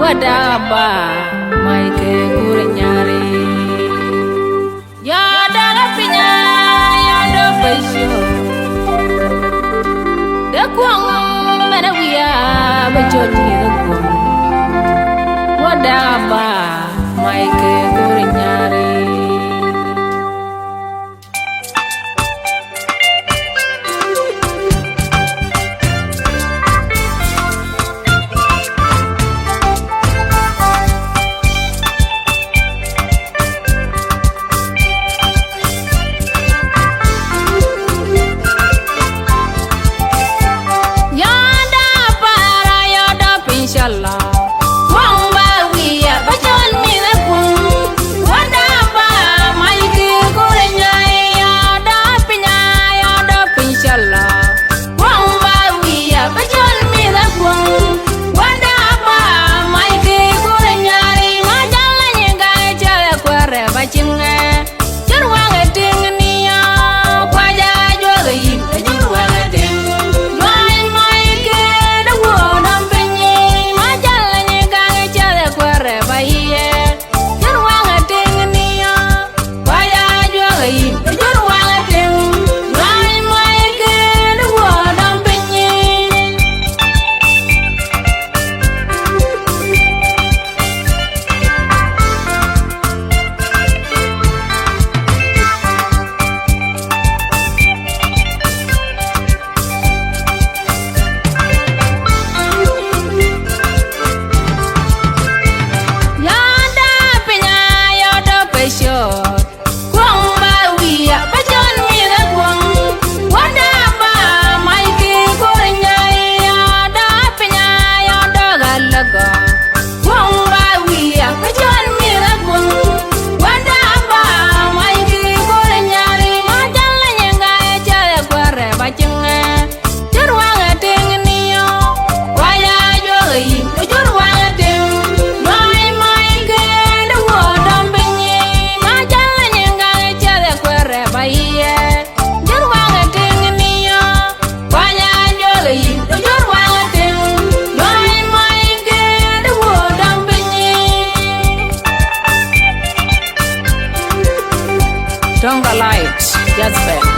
wadaba maike kurnyari ya daga pinya ya do besho de kwang mana wiya bajoni de kwang wadaba maike kurnyari Stronger light, just better.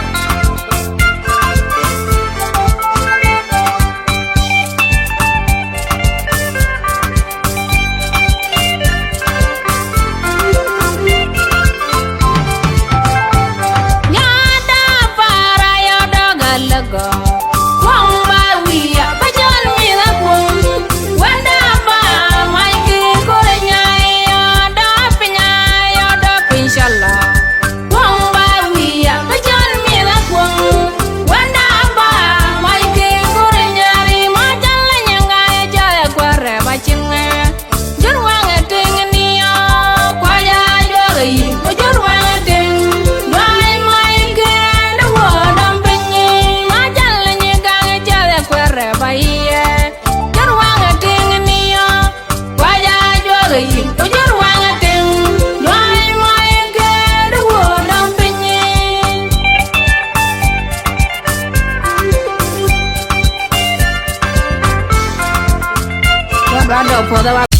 For the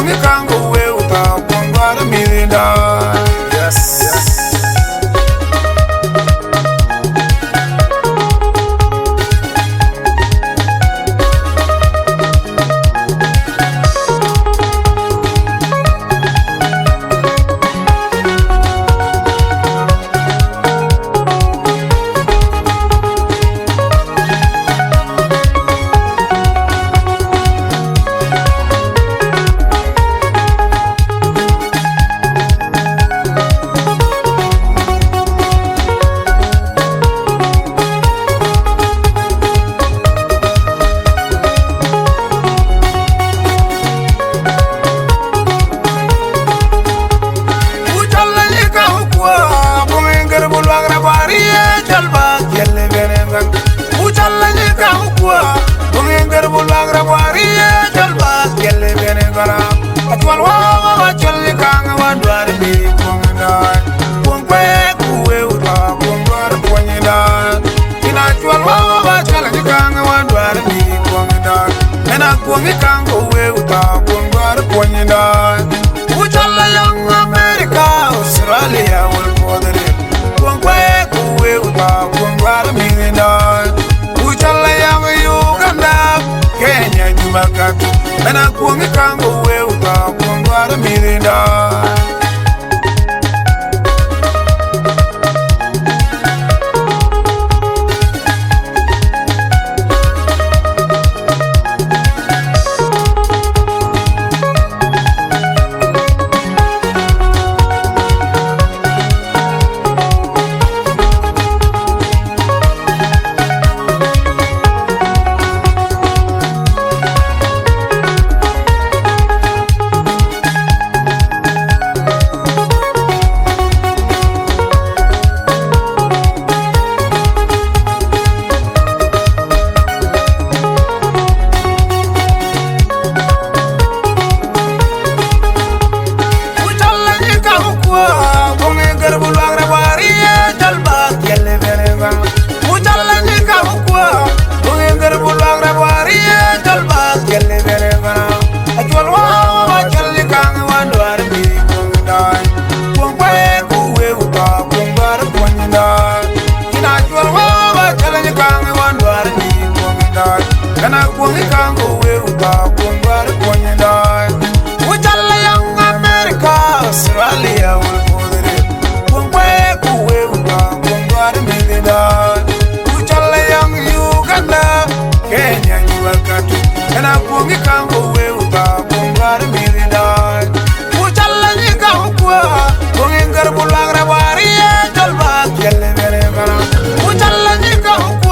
kuongi kango we uta kuongwara mirinda. Yes. Kuongi kango we uta kuongwara kuonyinda. Uchala yang America, Australia wal podere. Kuongwe kuwe uta kuongwara mirinda. Uchala yang Uganda, Kenya Jumakatu. Mena kuongi kango we uta kuongwara mirinda. Kana kuongi kango we uta kuongwara kuonyinda. Uchala yang America, Australia wal podere. Kuongwe kuwe uta kuongwara mirinda. Uchala yang Uganda, Kenya Jumakatu. Kana kuongi kango we uta kuongwara mirinda. Uchala nyika hukwa kuongi ngarbulang rabari jalba kelle mere kana. Uchala nyika hukwa kuongi ngarbulang rabari jalba kelle mere kana.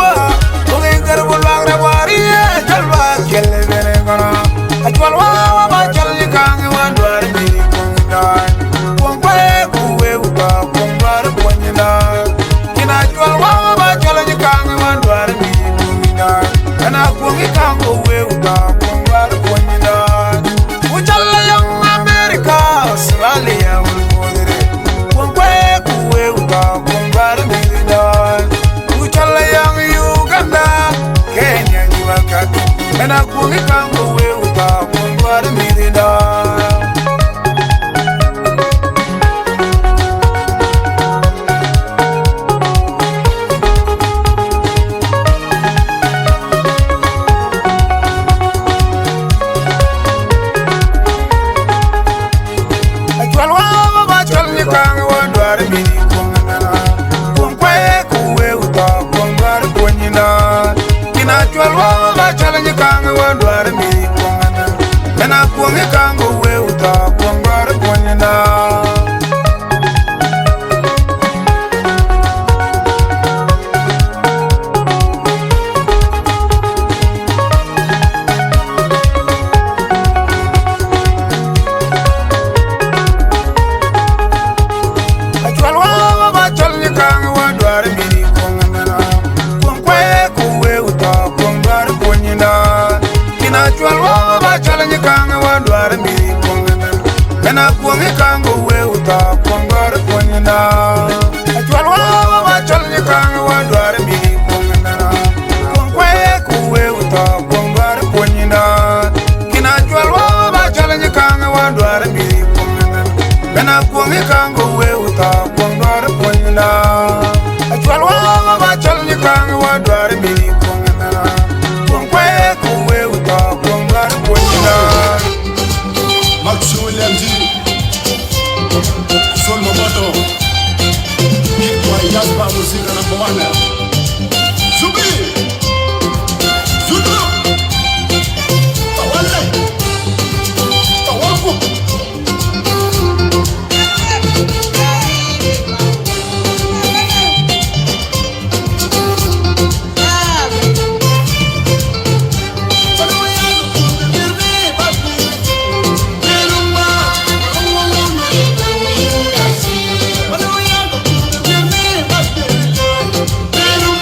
Ajwal wa ba jalli kangi wandwar mi kuongda. Kuongwe kuwe uta kuongwara kuonyinda. Kina ajwal wa ba jalli kangi wandwar mi kuongda. Kana kuongi kango we uta kuongwara kuonyinda. Uchala yang America, Australia wal podere. Kuongwe kuwe uta kuongwara mirinda. Uchala yang Uganda, Kenya Jumakatu. Kana kuongi kango we uta kuongwara mirinda. Ajwal wa ba jalli kango wandwar mi kuongana. Kuongwe kuwe uta kuongwara kuonyinda. Kina ajwal wa ba jalli kango wandwar mi kuongana. Kana kuongi kango we uta kuongwara kuonyinda. Ajwal wa ba jalli kango wandwar mi kuongana. Kuongwe kuwe uta kuongwara kuonyinda. Kina ajwal wa ba jalli kango wandwar mi kuongana. Kana kuongi kango we uta kuongwara kuonyinda. Ajwal wa ba jalli kango wandwar mi kuongana. Kuongwe kuwe uta kuongwara kuonyinda. Kina ajwal wa ba jalli kango ka kwangwar kwangna atwal wa ba chal ni kang wa dwar mi kwangna kwangwe kuwe ka kwangwar kwangna Maximilian D Son Momoto Kwa Yasba Musika #1 Zubi Zudro Tawale Tawafu Pero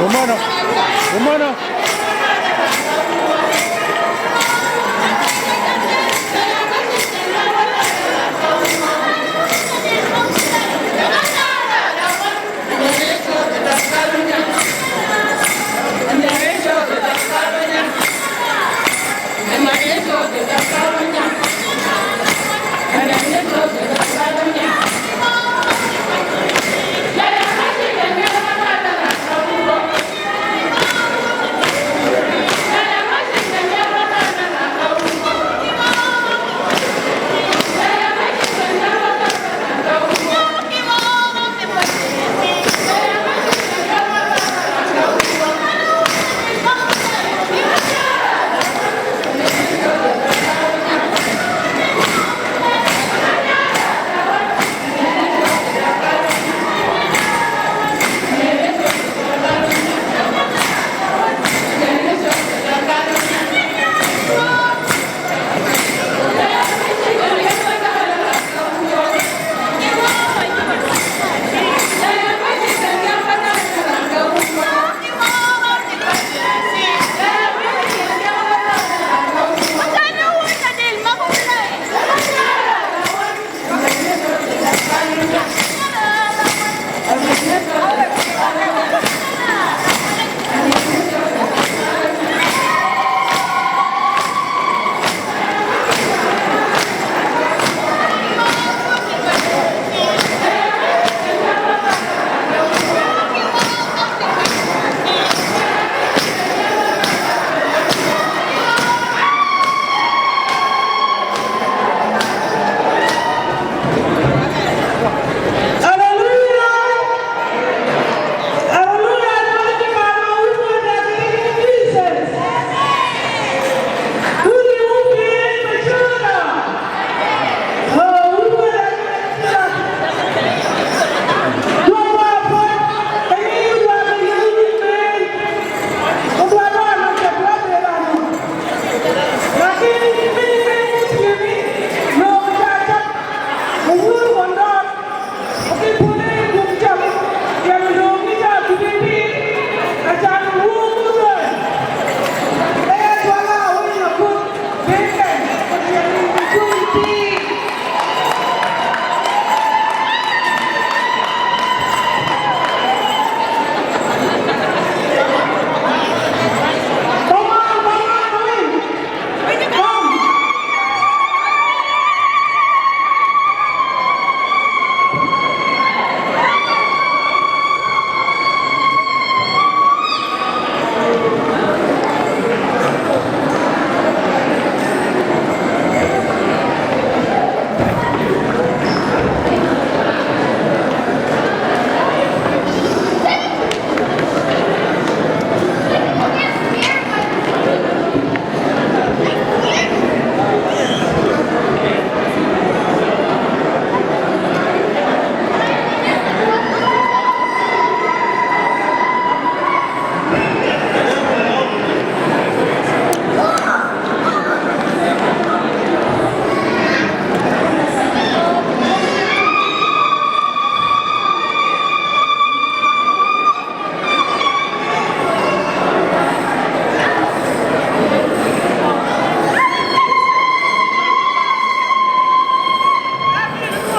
Romano.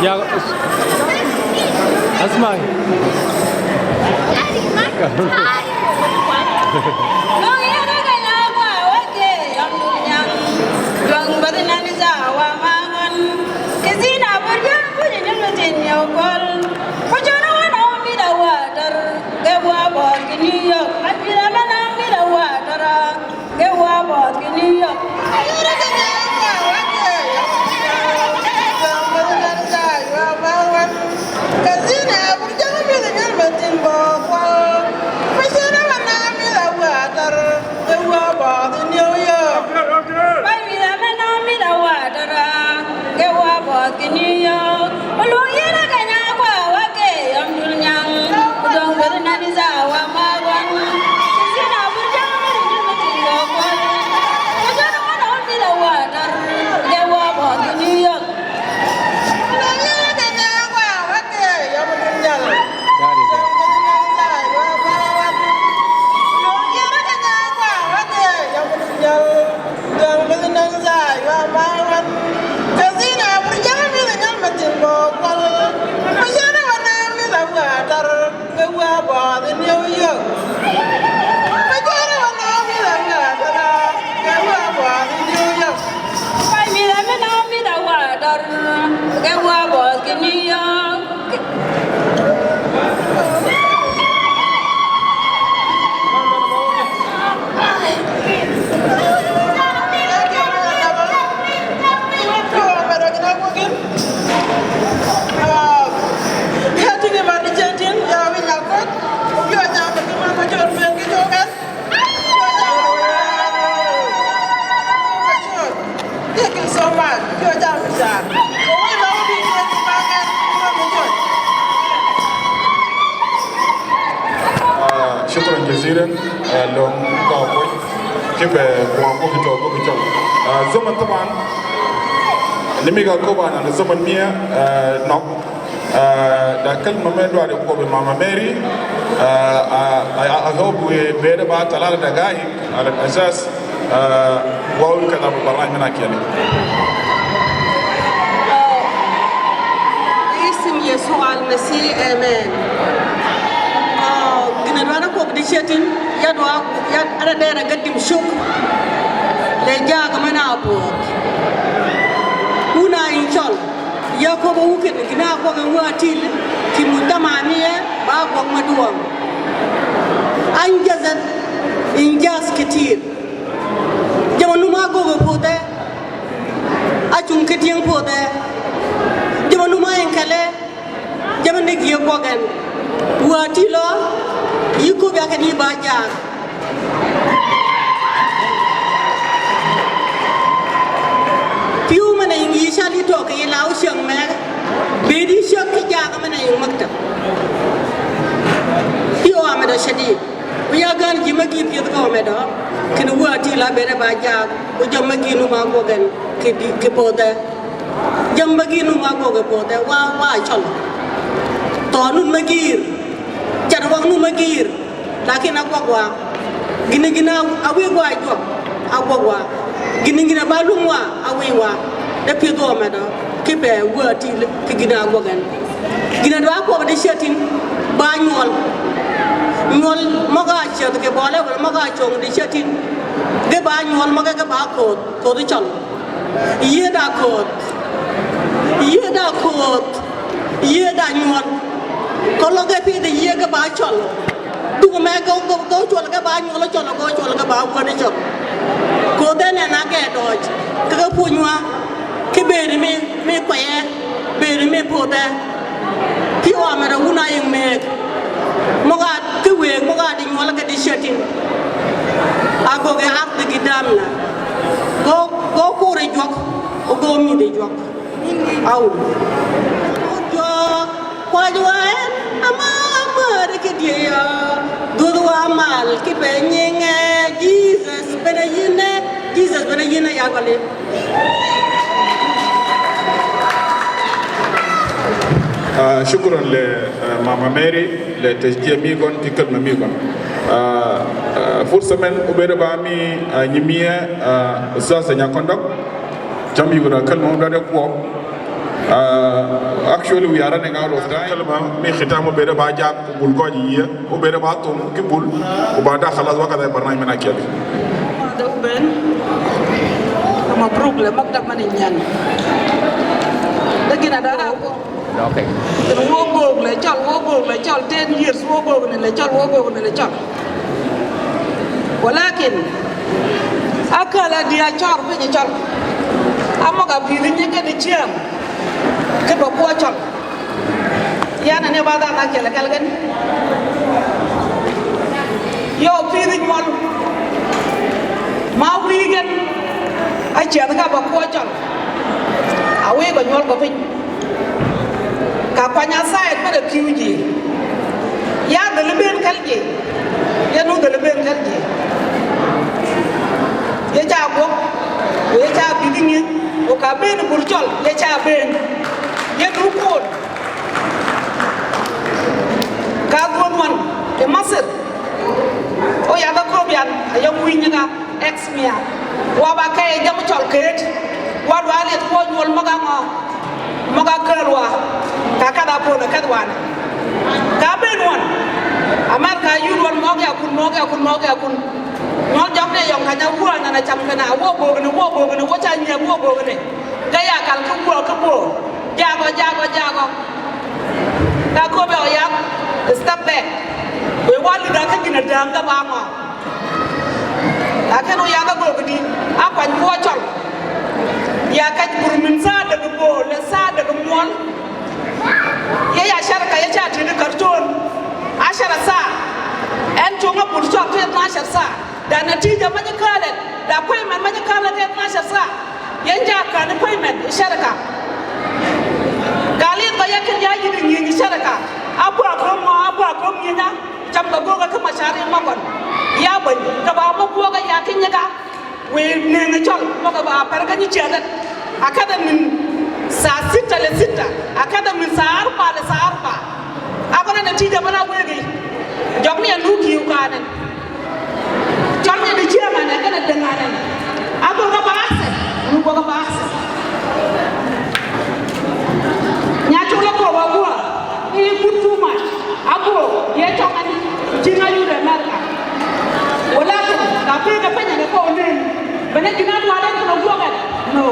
Ya Asmai. New York, جزيرا لهم قاوي كيف بوامبو كتو زمن طبعا نميغا كوبا أنا زمن مية نوك da kalma mai duwa da kobe mama Mary I hope we better about talala da gai ala asas waul kada barang mana kiyani اسم يسوع المسيح آمين. جنرال كوب ديشتين يدوا يد أنا داير أقدم شكر لجاك من أبوك. هنا إن شاء الله ياكو بوكن كنا أبوك واتيل في مجتمعنا بابوك مدوام. أنجزت إنجاز كتير. جمانو ما كوب بوده أجون كتير بوده. Jamanu main kale, jaman ni giyo kogan, wati lo, yuko biar kini baca. Piu mana ingi sali to ke lau siang mer, bedi siang kerja ke mana yang maktab. Piu amada sedih, biar kan jimagi piu tu amada, kena wati lah beda baca, ujam magi numa kogan ke poda. Jam bagi numa ko ke pote wa chol to nun magir jar wang nu magir lakin agwa gini awi gwa jo agwa gini balungwa awi wa da pido meda kipe wati ki gina agwa gan gina do ko de shetin ba nyol maga chet ke bole wala maga chong de shetin de ba nyol maga ka ba ko to de chol ye da ko ye da kot ye da nyuat kalau ke pi de ye ke ba chol du me ko chol ke ba nyuat chol ko chol ke ba ko de chol ko de ne na ke doj ke pu nyua ke be ni me ko ye be ni me po de pi wa me da una yin me mo ga ke we mo ga di nyuat ke di shetin ago ke ak de gidamna go ko re jok o go mi de jok au jo kwajuan ama de ke dia dudu amal ki penyenge Jesus benayine ya kale شكرا لماما ماري لتشجيع ميغون في كلمة ميغون فرصة من أبدا بامي نيمية أساسا نيكوندك جام يقول كلمة مدرك وو actually we are running out of time كلمة مي ختام أبدا باجا بول كوجي أبدا باتوم كبول وبعدها خلاص وقت البرنامج من أكيد دوبن ما problem مقدم من الجن لكن هذا Okay. Wogo le chal 10 years wogo le chal walakin akala dia char pe chal amaga pidin ke de chiam ke ba ko chal yana ne bada na kala kalgan yo pidin wal ma wigen a chiam ka ba ko chal awe ko nyol ko pin kapanya side pada kiuji ya dalben kalje ya no dalben kalje ya jago ya ja bidingi o ka ben burjol ya ja ben ya du ko ka gon e masir o ya da ko bian ya winya ga ex mia wa ba kay jam chol ket wa walet ko nyol maga kerwa kakada pona kadwana kaben won amarka yulwan moga kun non jamne yong kanya buana na cham kana wo bo wo cha nya wo bo ne gaya kal ku bo jago ta ko be ya step back we wali da kan gina danga ba ma akeno ya ga go gidi akwan ko chol ya ka burmin sa daga bo le sa daga mon ya sharka ya cha tin karton ashara sa en tonga burjo te ashara sa da natija manya kale da payment manya kale te ashara sa yanja ka ni payment sharka gali ko ya kin ya yi ni sharka abu ko mo nya chăm cái gua cái mà sáng mà còn ya bệnh cái bà mua gua cái ya kinh nhá we nè ngay chọn mà cái bà phải cái như chuyện đó academy sa sita le sita academy sa arba le sa arba ako na natija bana wegi jom ni lu kiu kanen jom ni dia mana kana dengaran ako ka bahasa lu ko ka bahasa nya chula ko wa gua ini kutu mas ako ye chongani jinga yu de marka wala ka pe nya ko nen bana jinga wala ko gua kan no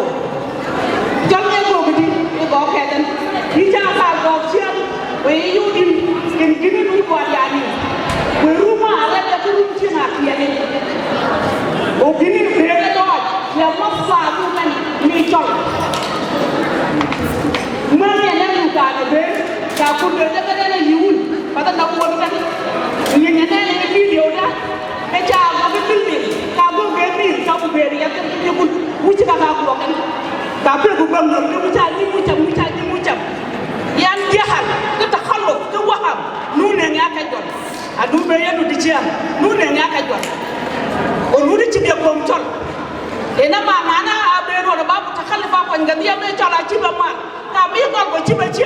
jom ni ko gidi ko ketan ni cha ka ko chiam we yu in gini nu ko yani we ruma ala da ku chi na kiene o gini bere do ya ma fa ku man ni chol ma ne na nu ka be ka ku de da da na yun pada na ko da ni ne ne video da e cha ma be filmi ka go be ni ka ku be ya ka ni ku chi ka ka ko kan ka be ku bam no ku cha ni mu cha yan jahal ke takhalluf ke waham nu ne nga ka jot adu be yanu di ci am nu ne nga ka jot o nu di ci de ko tol e na ma mana abe ro ba bu takhallufa ko ngam ya me tola ci ba ma ka mi ko ko ci ba ci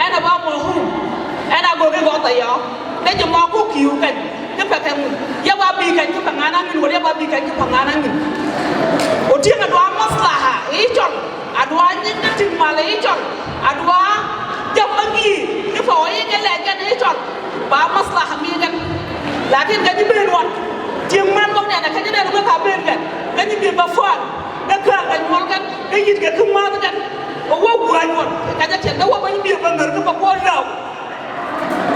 ana ba mo hu ana go ge go ta yo de je mo ko kiu kan ke pa kan ya ba bi kan ke pa ngana min wala ba bi kan ke pa ngana min o ti na do maslaha e tol adwa nyin na tin mala e tol adwa jambangi ni fa waye ngale gan e tot ba maslaha mi gan lakin ga ni ben won ti man mo ne na ka ni ne ko ka ben gan ga ni bi ba fon ga ka ga mol gan ga yit ga kuma gan o wo wa won ka ja chen da wo ba ni bi ba ngar ko ba ko law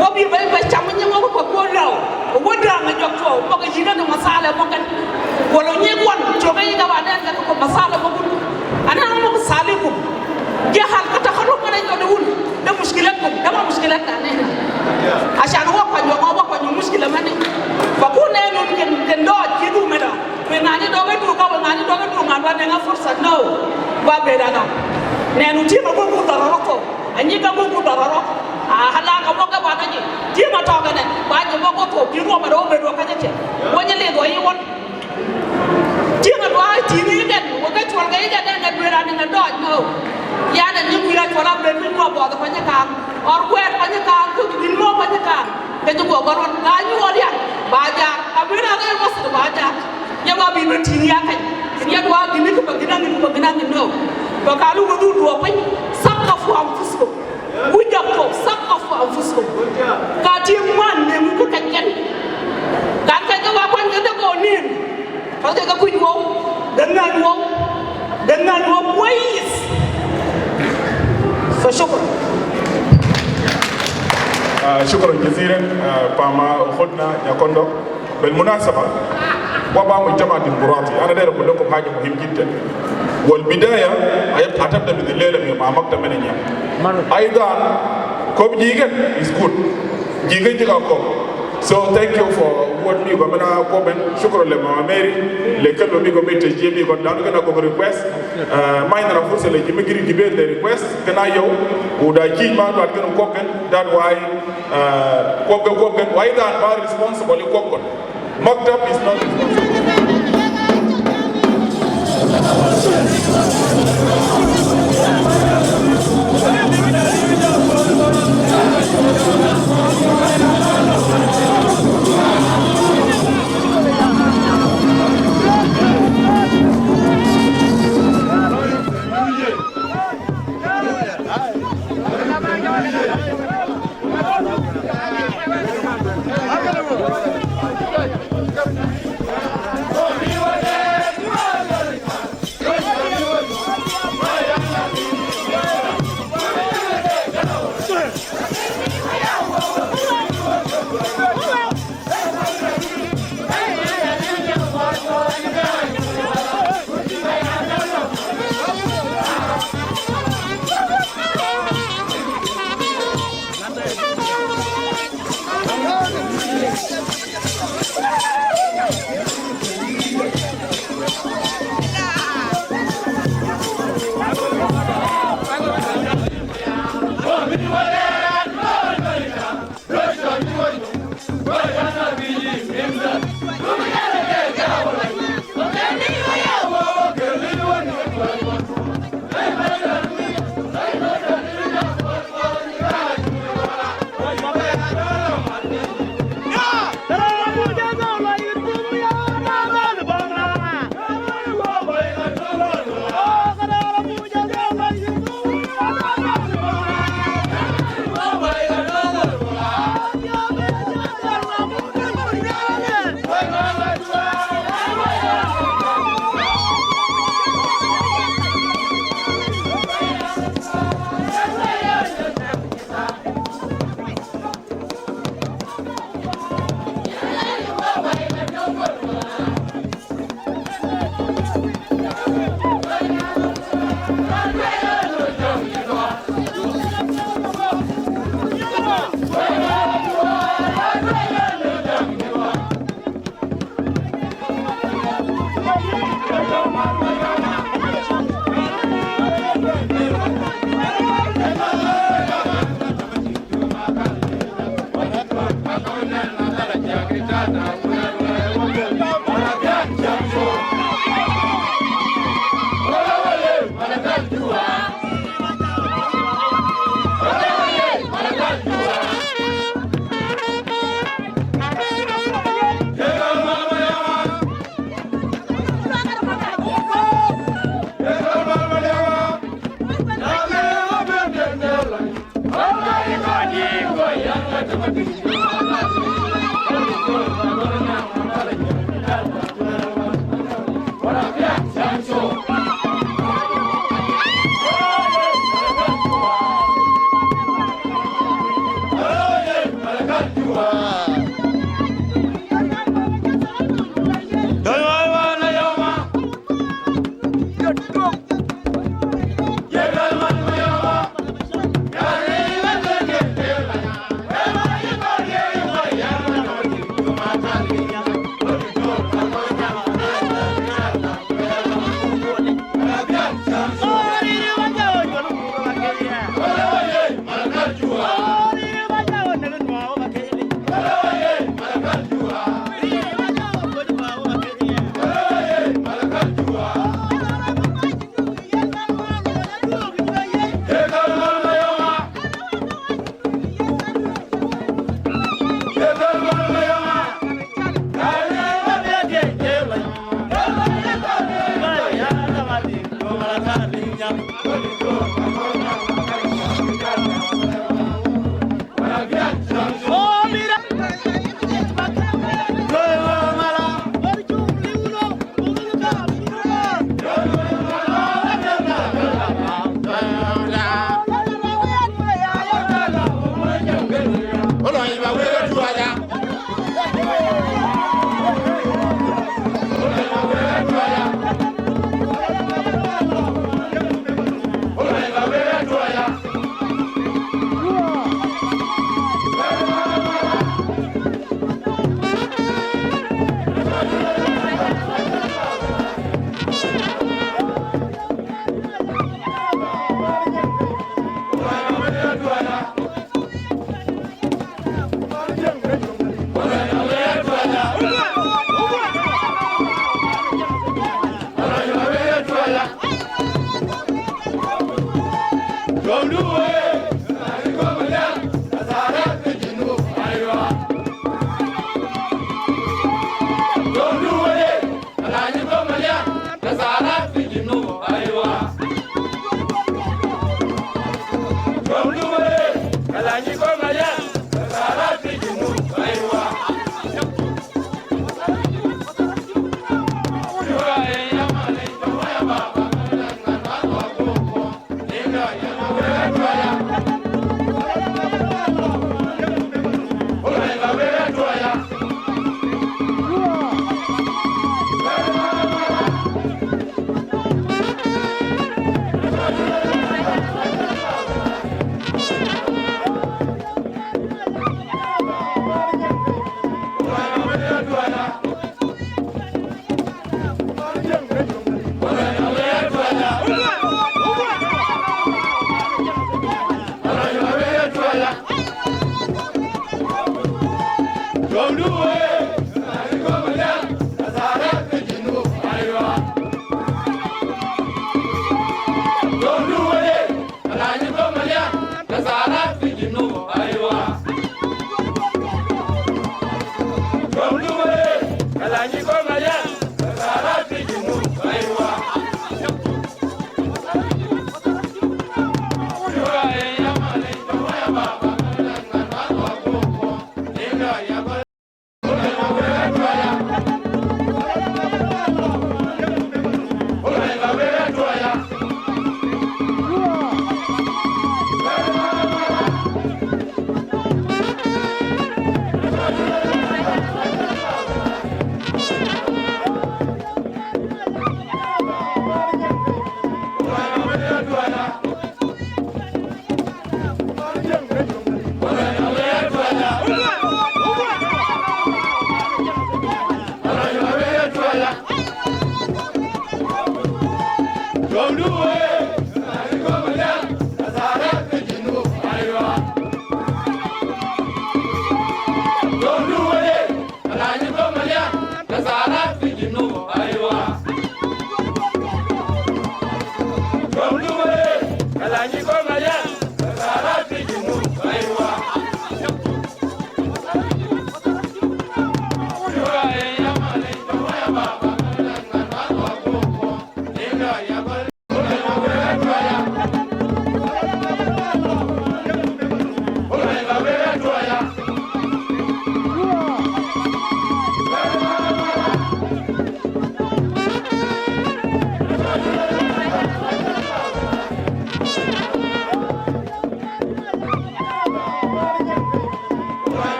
wo bi ba cham ni mo ko ko law o wo da nga jok to mo ga jina no masala mo gan wala ni won to ga yi ga ba den ga ko masala mo gun ana mo salikum jahal ka takhallu ka dañ ko de wul da mushkilatkum dama mushkilatna ne عشان وقع مشكلة مني فكون إنه كن دو كيدو مدا ويناني دو كدو كابل ناني دو كدو ما نعنا فرصة نو بابدا نو نحن تيما بوكو تراركو أني كبوكو ترارك هلا كمو كبانجي تيما تاعنا باجي بوكو تو كيدو ما دو بدو كذا واني ليه دو يوان تيما دو أي تيني كن وكذا شوال كذا كذا كبيرة نحن دو نو ya na ni kuya chola betu mo bo da panya kam or kwet panya kam ku din mo panya kam ke ju go goron la ni olia baja abira ga mo sa baja ya ba bi beti ya kai ya do bi ni ku bagina ni no to kalu go du do pany saqafu anfusukum wujaqtu saqafu anfusukum ka ti man ne mu ku kanyen kan ka ga wa panya da go ni to ga ku wo dengan wo كويس فشكرا شكرا جزيلا فما أخذنا يكوندو بالمناسبة وبا مجتمع ديمقراطي أنا داير أقول لكم حاجة مهمة جدا والبداية أتبدأ من الليلة مع مكتب مني أيضا كوب جيجن is good جيجن جيجا كوب so thank you for what me go mena komen shukran le mama Mary le kelo mi go mete jebi go dan gana go request minor force le jimi giri gibe the request kana yow o da ji ma do at gana koken that why koken why that are responsible koken maktab is not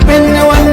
Penny one,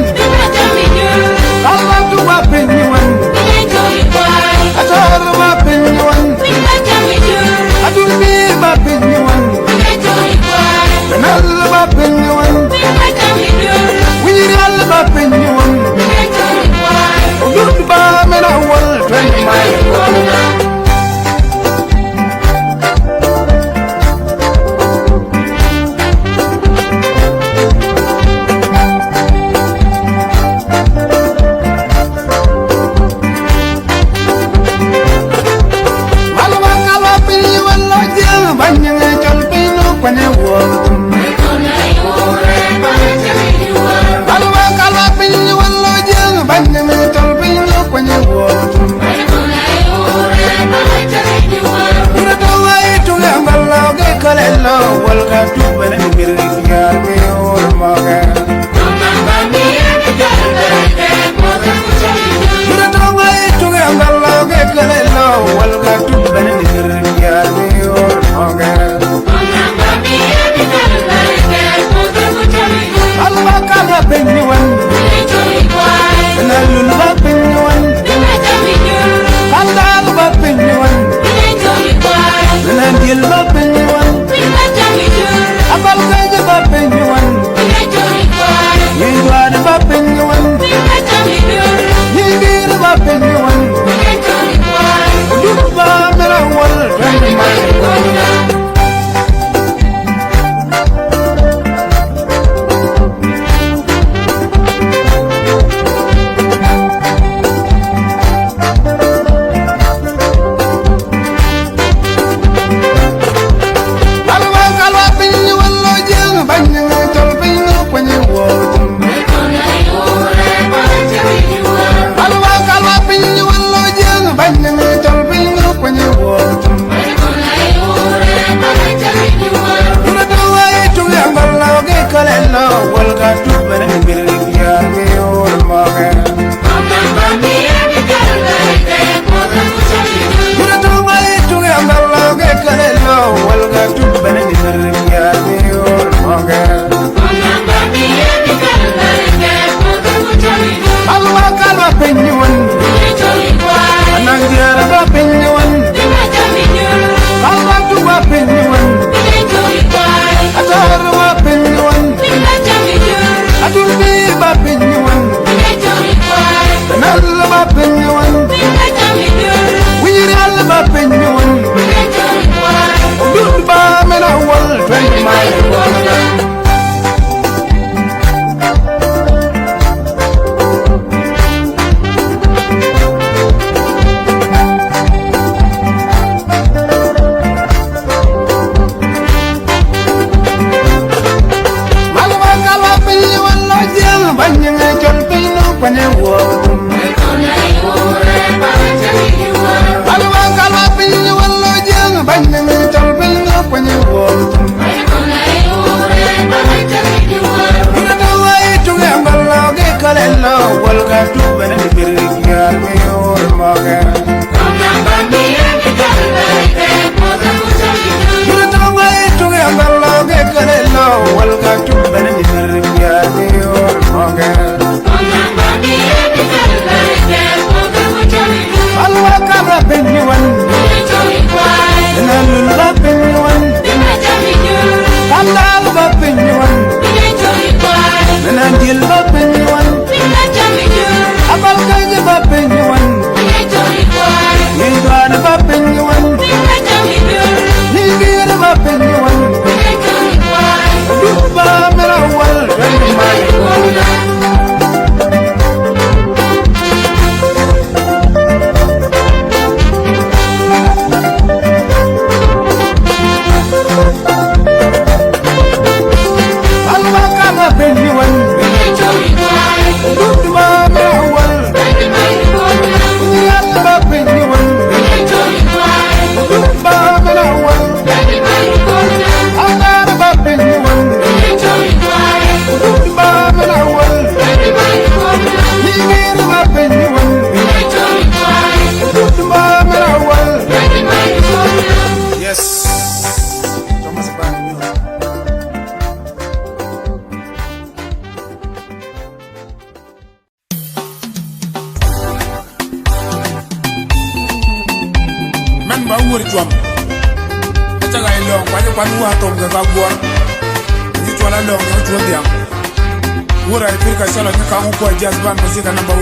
Jazz band music number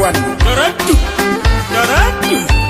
1.